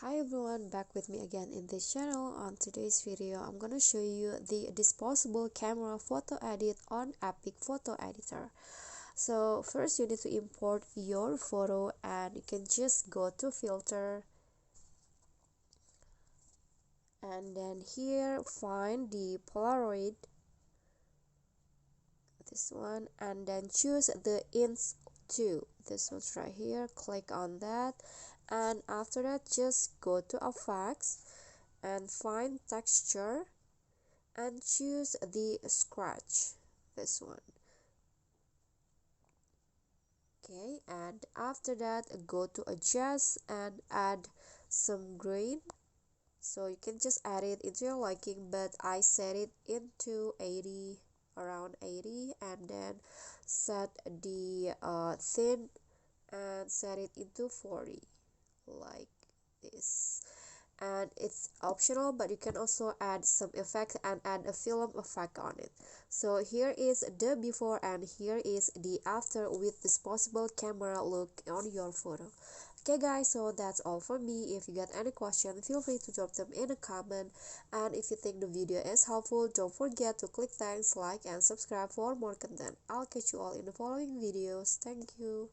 Hi everyone, back with me again in this channel. On today's video, I'm gonna show you the disposable camera photo edit on EPIK photo editor. So first you need to import your photo and you can just go to filter and then here find the Polaroid, this one, and then choose the ins 2, this one's right here, click on that, and after that just go to effects and find texture and choose the scratch, this one. Okay, and after that go to adjust and add some grain, so you can just add it into your liking, but I set it into 80, around 80, and then set the thin and set it into 40 like this. And it's optional, but you can also add some effect and add a film effect on it. So here is the before and here is the after with disposable camera look on your photo. Okay guys, so that's all for me. If you got any question, feel free to drop them in a comment, and if you think the video is helpful, don't forget to click thanks, like and subscribe for more content. I'll catch you all in the following videos. Thank you.